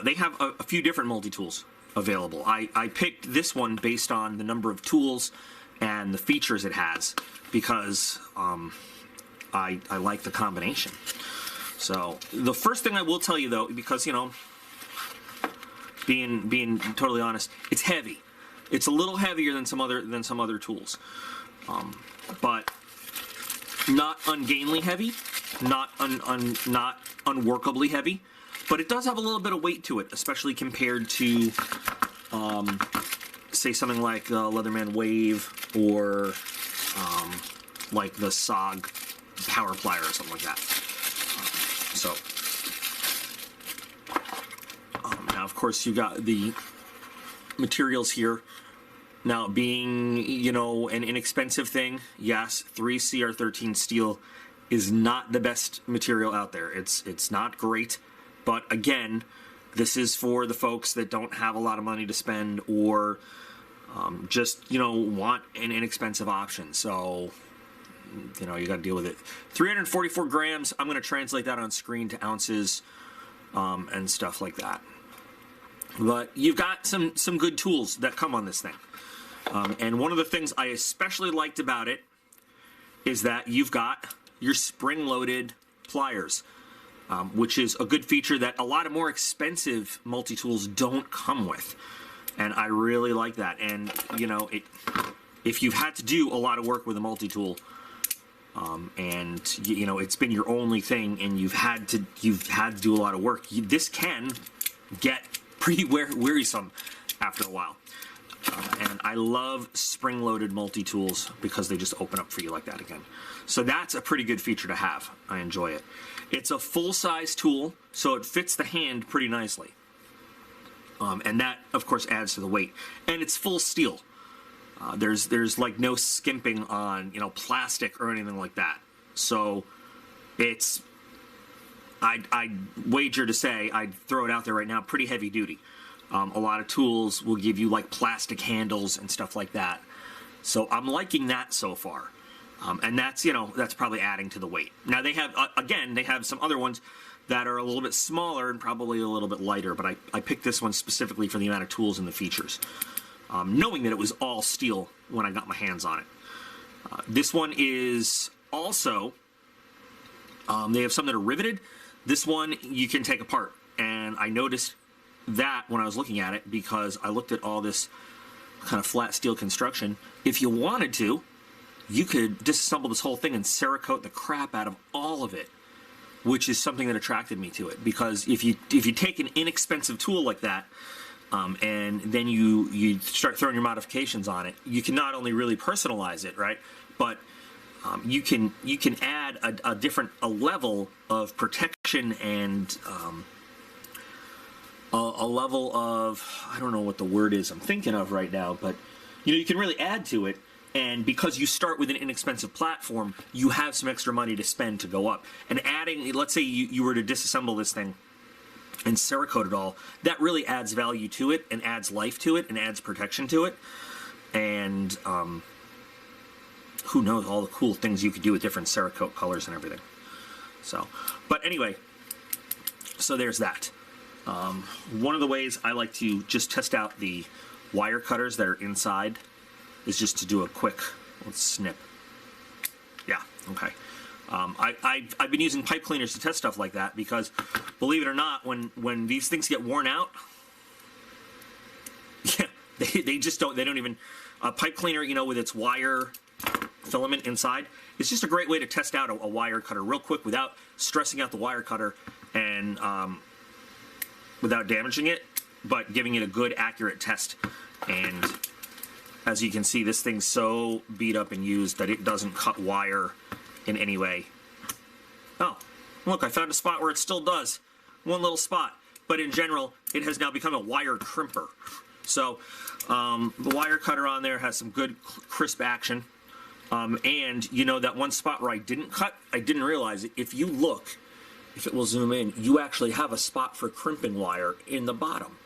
they have a few different multi-tools available. I picked this one based on the number of tools and the features it has because I like the combination. So the first thing I will tell you though, because you know, being totally honest, it's heavy. It's a little heavier than some other tools, but not ungainly heavy, not unworkably heavy. But it does have a little bit of weight to it, especially compared to, say, something like the Leatherman Wave or like the SOG Power Plier or something like that. Now, of course, you got the materials here. Now, being, you know, an inexpensive thing, yes, 3CR13 steel is not the best material out there. It's not great. But again, this is for the folks that don't have a lot of money to spend or just, you know, want an inexpensive option. So, you know, you got to deal with it. 344 grams. I'm going to translate that on screen to ounces and stuff like that. But you've got some good tools that come on this thing. And one of the things I especially liked about it is that you've got your spring-loaded pliers. Which is a good feature that a lot of more expensive multi-tools don't come with. And I really like that. And, you know, if you've had to do a lot of work with a multi-tool, and, you know, it's been your only thing and you've had to do a lot of work, this can get pretty wearisome after a while. And I love spring-loaded multi-tools because they just open up for you like that again. So that's a pretty good feature to have. I enjoy it. It's a full-size tool, so it fits the hand pretty nicely. And that, of course, adds to the weight. And it's full steel. There's like no skimping on, you know, plastic or anything like that. So it's, I'd wager to say, I'd throw it out there right now, pretty heavy duty. A lot of tools will give you like plastic handles and stuff like that. So I'm liking that so far. And that's, you know, that's probably adding to the weight. Now they have, again, they have some other ones that are a little bit smaller and probably a little bit lighter, but I picked this one specifically for the amount of tools and the features, knowing that it was all steel when I got my hands on it. This one is also, they have some that are riveted. This one you can take apart, and I noticed that when I was looking at it because I looked at all this kind of flat steel construction. If you wanted to, you could disassemble this whole thing and Cerakote the crap out of all of it, which is something that attracted me to it. Because if you take an inexpensive tool like that, and then you start throwing your modifications on it, you can not only really personalize it, right, but you can add a level of protection and a level of, I don't know what the word is I'm thinking of right now, but you know, you can really add to it. And because you start with an inexpensive platform, you have some extra money to spend to go up. And adding, let's say you were to disassemble this thing and Cerakote it all, that really adds value to it and adds life to it and adds protection to it. And who knows all the cool things you could do with different Cerakote colors and everything. So, but anyway, so there's that. One of the ways I like to just test out the wire cutters that are inside is just to do a quick, let's snip. Yeah, okay. I've been using pipe cleaners to test stuff like that because, believe it or not, when these things get worn out, yeah, they just don't even, a pipe cleaner, you know, with its wire filament inside, it's just a great way to test out a wire cutter real quick without stressing out the wire cutter and without damaging it, but giving it a good, accurate test. And as you can see, this thing's so beat up and used that it doesn't cut wire in any way. Oh, look, I found a spot where it still does. One little spot. But in general, it has now become a wire crimper. So the wire cutter on there has some good crisp action. And you know, that one spot where I didn't cut, I didn't realize it. If you look, if it will zoom in, you actually have a spot for crimping wire in the bottom,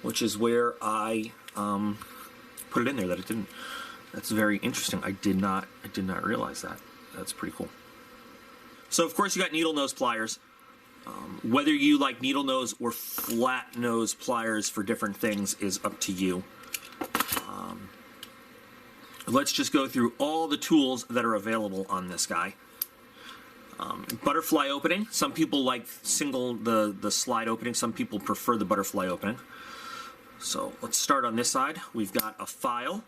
which is where I put it in there that it didn't. That's very interesting. I did not realize that. That's pretty cool. So of course you got needle nose pliers. Whether you like needle nose or flat nose pliers for different things is up to you. Let's just go through all the tools that are available on this guy. Butterfly opening. Some people like the slide opening. Some people prefer the butterfly opening. So let's start on this side. We've got a file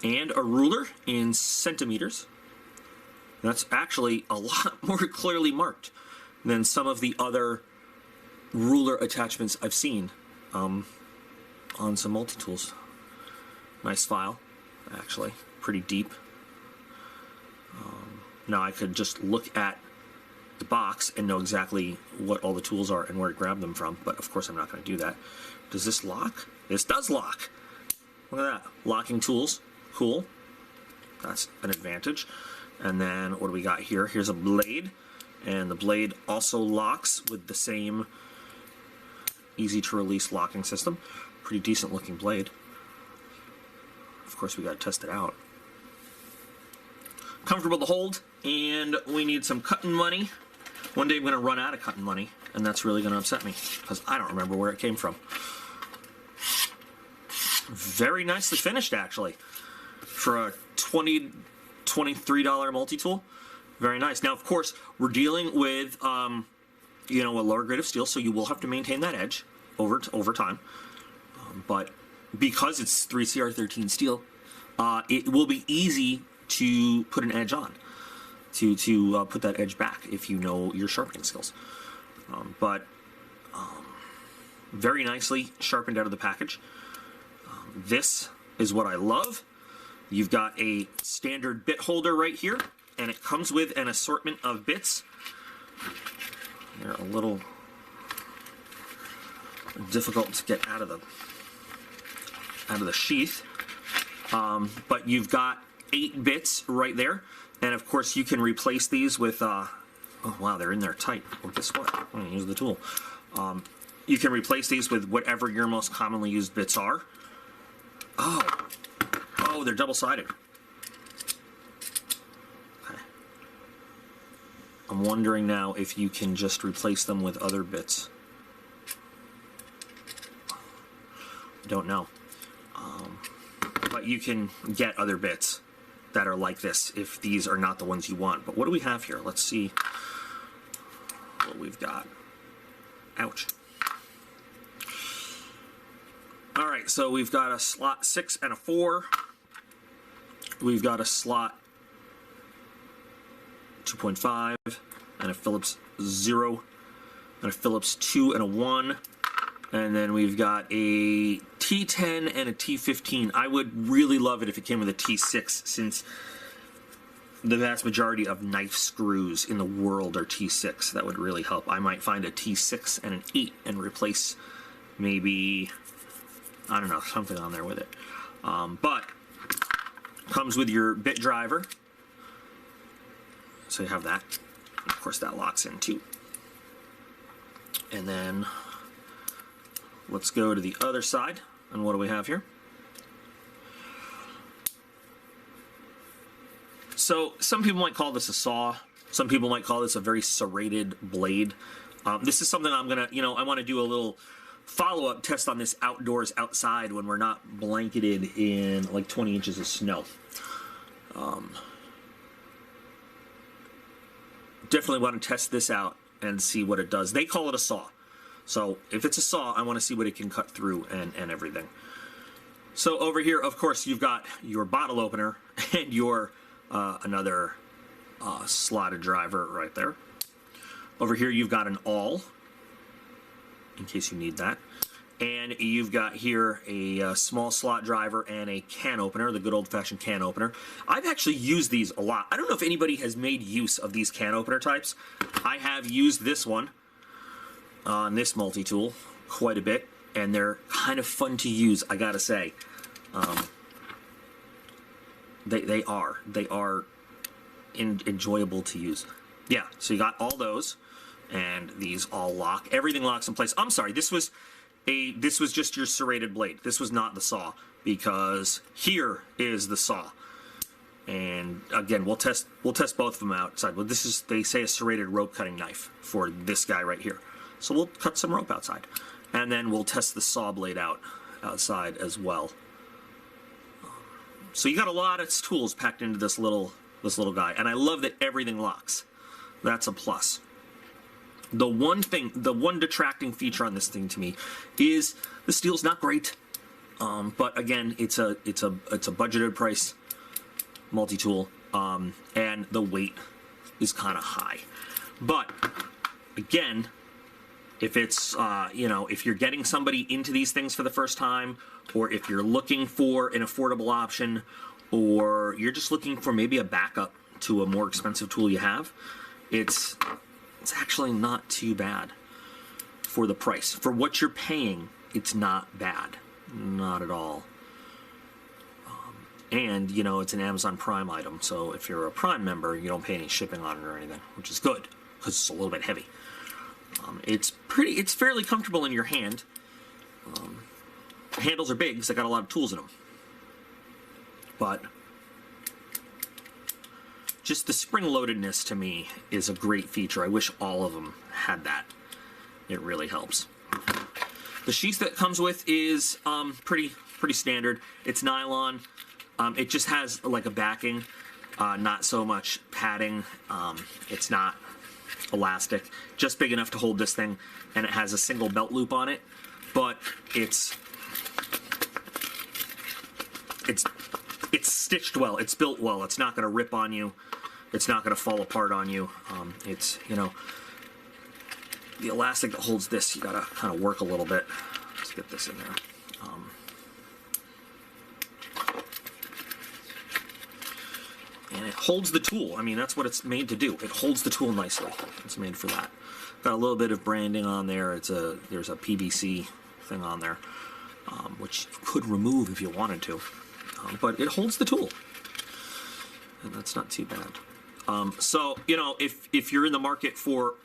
and a ruler in centimeters. That's actually a lot more clearly marked than some of the other ruler attachments I've seen on some multi-tools. Nice file, actually, pretty deep. Now I could just look at the box and know exactly what all the tools are and where to grab them from, but of course I'm not going to do that. Does this lock? This does lock. Look at that. Locking tools. Cool. That's an advantage. And then what do we got here? Here's a blade, and the blade also locks with the same easy to release locking system. Pretty decent looking blade. Of course we got to test it out. Comfortable to hold, and we need some cutting money. One day I'm going to run out of cutting money, and that's really going to upset me because I don't remember where it came from. Very nicely finished, actually, for a $23 multi-tool. Very nice. Now, of course, we're dealing with a lower grade of steel, so you will have to maintain that edge over time. But because it's 3CR13 steel, it will be easy to put an edge on, to put that edge back if you know your sharpening skills. Very nicely sharpened out of the package. This is what I love. You've got a standard bit holder right here, and it comes with an assortment of bits. They're a little difficult to get out of the sheath, but you've got 8 bits right there, and of course you can replace these with oh wow, they're in there tight. Well, guess what? I'm going to use the tool. You can replace these with whatever your most commonly used bits are. Oh, they're double-sided. Okay. I'm wondering now if you can just replace them with other bits. Don't know. But you can get other bits that are like this if these are not the ones you want. But what do we have here? Let's see what we've got. Ouch. All right, so we've got a slot 6 and a 4. We've got a slot 2.5 and a Phillips 0 and a Phillips 2 and a 1. And then we've got a T10 and a T15. I would really love it if it came with a T6, since the vast majority of knife screws in the world are T6. That would really help. I might find a T6 and an 8 and replace maybe, I don't know, something on there with it. But comes with your bit driver. So you have that. Of course, that locks in too. And then let's go to the other side. And what do we have here? So some people might call this a saw. Some people might call this a very serrated blade. This is something I'm gonna, I want to do a little follow-up test on this outdoors, outside, when we're not blanketed in like 20 inches of snow. Definitely want to test this out and see what it does. They call it a saw. So if it's a saw, I want to see what it can cut through and everything. So over here, of course, you've got your bottle opener and your another slotted driver right there. Over here, you've got an awl, in case you need that. And you've got here a small slot driver and a can opener, the good old-fashioned can opener. I've actually used these a lot. I don't know if anybody has made use of these can opener types. I have used this one on this multi-tool quite a bit, and they're kind of fun to use, I gotta say. They are enjoyable to use. Yeah, so you got all those, and these all lock. Everything locks in place. I'm sorry, this was just your serrated blade. This was not the saw, because here is the saw. And again, we'll test both of them outside. But this is, they say, a serrated rope cutting knife for this guy right here. So we'll cut some rope outside, and then we'll test the saw blade out outside as well. So you got a lot of tools packed into this little guy, and I love that everything locks. That's a plus. The one detracting feature on this thing to me is the steel's not great. But again, it's a budgeted price multi-tool, and the weight is kind of high. But again, if it's if you're getting somebody into these things for the first time, or if you're looking for an affordable option, or you're just looking for maybe a backup to a more expensive tool you have, it's actually not too bad for the price. For what you're paying, it's not bad. Not at all. And, it's an Amazon Prime item, so if you're a Prime member, you don't pay any shipping on it or anything, which is good, because it's a little bit heavy. It's fairly comfortable in your hand. The handles are big, because they got a lot of tools in them. But just the spring-loadedness, to me, is a great feature. I wish all of them had that. It really helps. The sheath that comes with is pretty standard. It's nylon. It just has like a backing, not so much padding. It's not elastic, just big enough to hold this thing, and it has a single belt loop on it. But it's stitched well. It's built well. It's not going to rip on you. It's not going to fall apart on you. It's the elastic that holds this, you gotta kind of work a little bit. Let's get this in there. And it holds the tool. I mean, that's what it's made to do. It holds the tool nicely. It's made for that. Got a little bit of branding on there. There's a PVC thing on there, which you could remove if you wanted to. But it holds the tool. And that's not too bad. So, if you're in the market for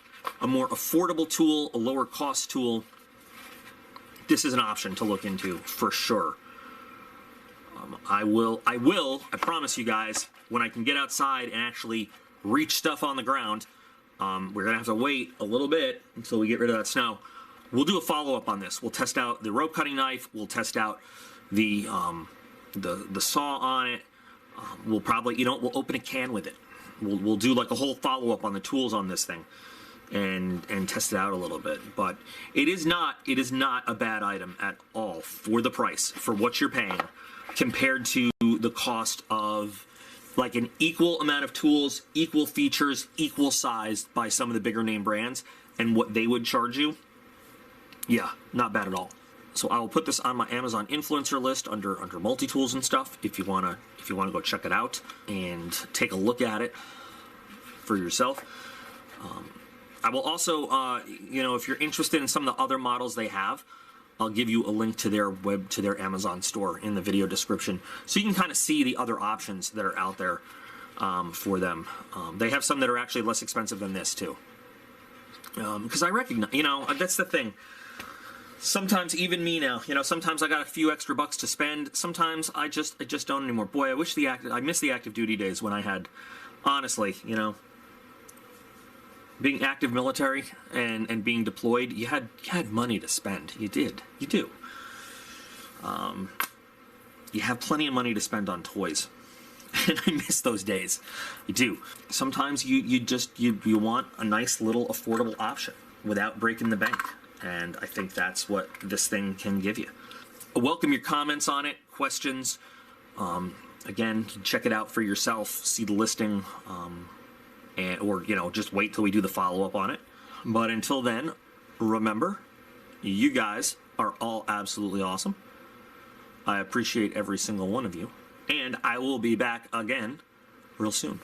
a more affordable tool, a lower cost tool, this is an option to look into for sure. I promise you guys, when I can get outside and actually reach stuff on the ground, we're gonna have to wait a little bit until we get rid of that snow. We'll do a follow-up on this. We'll test out the rope cutting knife. We'll test out the saw on it. We'll probably, we'll open a can with it. We'll do like a whole follow-up on the tools on this thing, and test it out a little bit. But it is not a bad item at all for the price, for what you're paying, compared to the cost of like an equal amount of tools, equal features, equal size by some of the bigger name brands, and what they would charge you. Yeah, not bad at all. So I will put this on my Amazon influencer list under multi-tools and stuff if you wanna go check it out and take a look at it for yourself. I will also, if you're interested in some of the other models they have, I'll give you a link to their Amazon store in the video description, so you can kind of see the other options that are out there for them. They have some that are actually less expensive than this too, because I recognize, that's the thing. Sometimes even me now, sometimes I got a few extra bucks to spend. Sometimes I just don't anymore. Boy, I miss the active duty days when I had, honestly, being active military and being deployed, you had money to spend. You did. You do. You have plenty of money to spend on toys. And I miss those days. You do. Sometimes you want a nice little affordable option without breaking the bank. And I think that's what this thing can give you. I welcome your comments on it, questions. Again, check it out for yourself, see the listing, or just wait till we do the follow-up on it. But until then, remember, you guys are all absolutely awesome. I appreciate every single one of you, and I will be back again real soon.